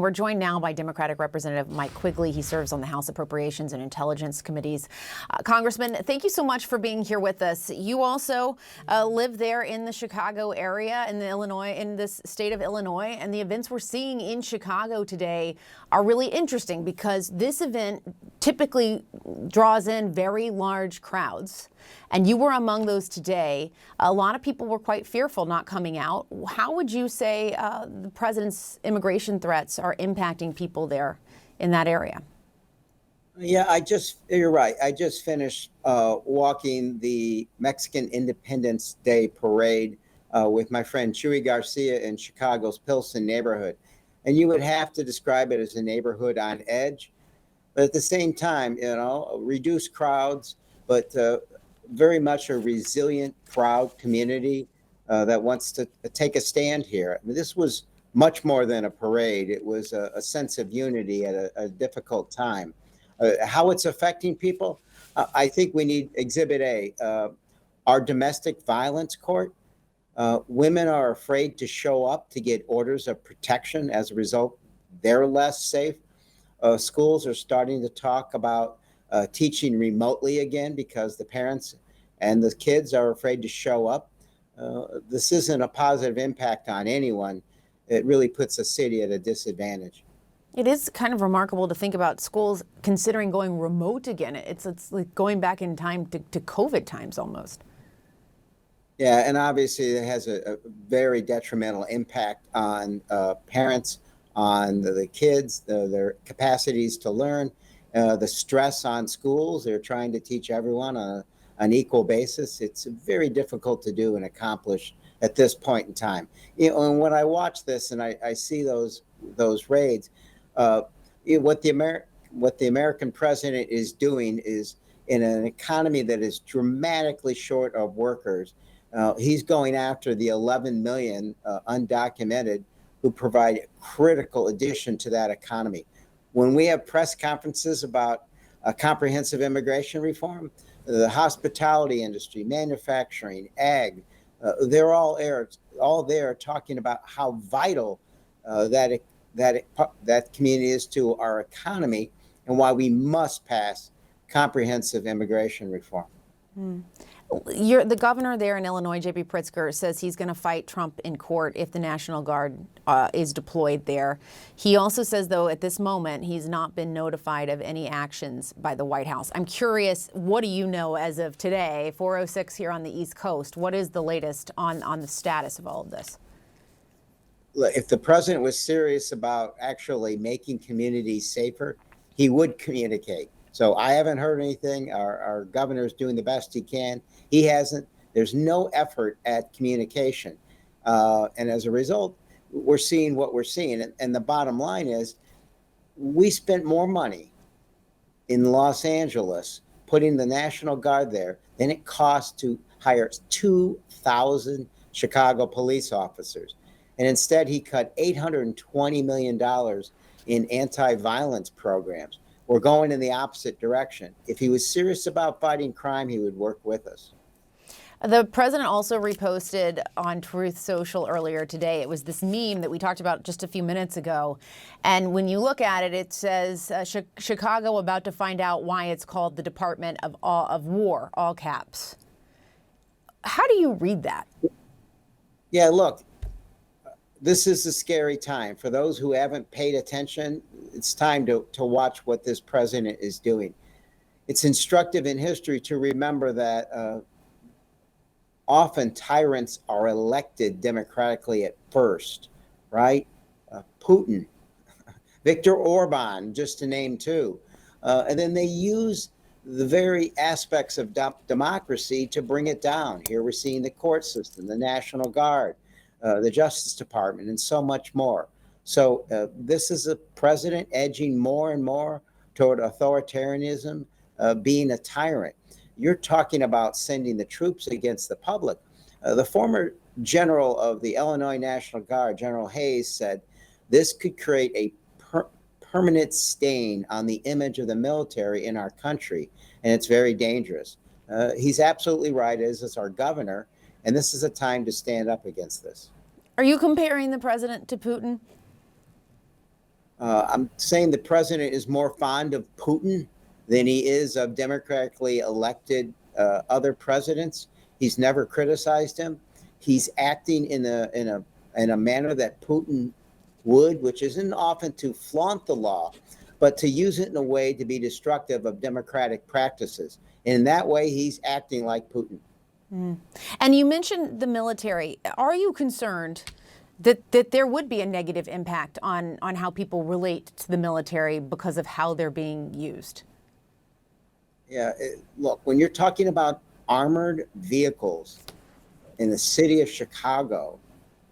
we're joined now by Democratic Representative Mike Quigley. He serves on the House Appropriations and Intelligence Committees. Congressman, thank you so much for being here with us. You also live there in the Chicago area, in this state of Illinois, and the events we're seeing in Chicago today are really interesting because this event typically draws in very large crowds. And you were among those today. A lot of people were quite fearful not coming out. How would you say the president's immigration threats are impacting people there in that area? Yeah, you're right. I just finished walking the Mexican Independence Day parade with my friend Chuy Garcia in Chicago's Pilsen neighborhood. And you would have to describe it as a neighborhood on edge. But at the same time, reduced crowds, but very much a resilient, proud community that wants to take a stand here. I mean, this was much more than a parade. It was a sense of unity at a difficult time. How it's affecting people, I think we need Exhibit A, our domestic violence court. Women are afraid to show up to get orders of protection. As a result, they're less safe. Schools are starting to talk about teaching remotely again because the parents and the kids are afraid to show up. This isn't a positive impact on anyone. It really puts a city at a disadvantage. It is kind of remarkable to think about schools considering going remote again. It's like going back in time to COVID times almost. Yeah, and obviously it has a very detrimental impact on parents, on the kids, their capacities to learn, the stress on schools. They're trying to teach everyone on an equal basis. It's very difficult to do and accomplish at this point in time. And when I watch this and I see those raids, what the American president is doing is, in an economy that is dramatically short of workers, he's going after the 11 million undocumented who provide a critical addition to that economy. When we have press conferences about a comprehensive immigration reform, the hospitality industry, manufacturing, ag, they're all there talking about how vital that community is to our economy and why we must pass comprehensive immigration reform. The governor there in Illinois, J.B. Pritzker, says he's going to fight Trump in court if the National Guard is deployed there. He also says, though, at this moment, he's not been notified of any actions by the White House. I'm curious, what do you know as of today, 4:06 here on the East Coast? What is the latest on the status of all of this? If the president was serious about actually making communities safer, he would communicate. So I haven't heard anything. Our governor is doing the best he can. He hasn't. There's no effort at communication. And as a result, we're seeing what we're seeing. And the bottom line is we spent more money in Los Angeles putting the National Guard there than it cost to hire 2,000 Chicago police officers. And instead, he cut $820 million in anti-violence programs. We're going in the opposite direction. If he was serious about fighting crime, he would work with us. The president also reposted on Truth Social earlier today. It was this meme that we talked about just a few minutes ago. And when you look at it, it says, Chicago about to find out why it's called the Department of War, all caps. How do you read that? Yeah, look, this is a scary time. For those who haven't paid attention, it's time to watch what this president is doing. It's instructive in history to remember that often tyrants are elected democratically at first, right? Putin, Viktor Orban, just to name two. And then they use the very aspects of democracy to bring it down. Here we're seeing the court system, the National Guard, the Justice Department, and so much more. So this is a president edging more and more toward authoritarianism, being a tyrant. You're talking about sending the troops against the public. The former general of the Illinois National Guard, General Hayes, said this could create a permanent stain on the image of the military in our country, and it's very dangerous. He's absolutely right, as is our governor, and this is a time to stand up against this. Are you comparing the president to Putin? I'm saying the president is more fond of Putin than he is of democratically elected other presidents. He's never criticized him. He's acting in a manner that Putin would, which isn't often to flaunt the law, but to use it in a way to be destructive of democratic practices. And in that way, he's acting like Putin. And you mentioned the military. Are you concerned that there would be a negative impact on how people relate to the military because of how they're being used? Yeah, look, when you're talking about armored vehicles in the city of Chicago,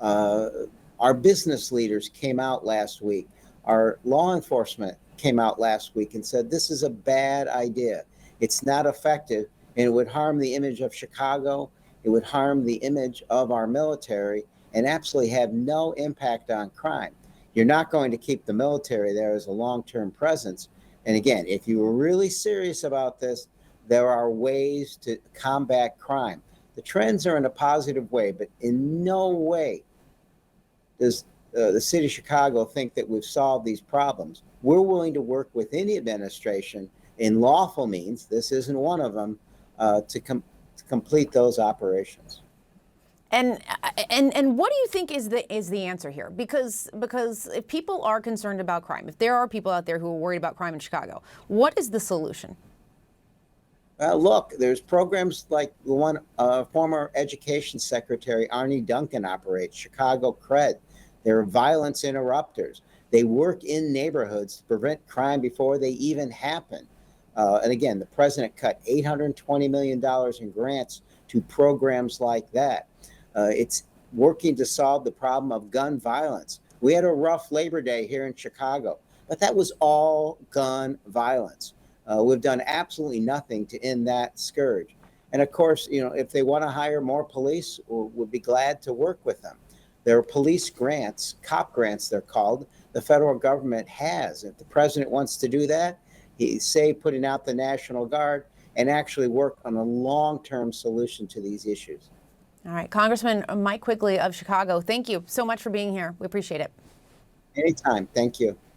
our business leaders came out last week. Our law enforcement came out last week and said this is a bad idea. It's not effective, and it would harm the image of Chicago. It would harm the image of our military and absolutely have no impact on crime. You're not going to keep the military there as a long-term presence. And again, if you were really serious about this, there are ways to combat crime. The trends are in a positive way, but in no way does the city of Chicago think that we've solved these problems. We're willing to work with any administration in lawful means, this isn't one of them, to complete those operations. And what do you think is the answer here? Because if people are concerned about crime, if there are people out there who are worried about crime in Chicago, what is the solution? Look, there's programs like the one former Education Secretary Arne Duncan operates, Chicago Cred. There are violence interrupters. They work in neighborhoods to prevent crime before they even happen. And again, the president cut $820 million in grants to programs like that. It's working to solve the problem of gun violence. We had a rough Labor Day here in Chicago, but that was all gun violence. We've done absolutely nothing to end that scourge. And of course, if they want to hire more police, we'll be glad to work with them. There are police grants, cop grants they're called, the federal government has. If the president wants to do that, say putting out the National Guard and actually work on a long-term solution to these issues. All right, Congressman Mike Quigley of Chicago, thank you so much for being here. We appreciate it. Anytime. Thank you.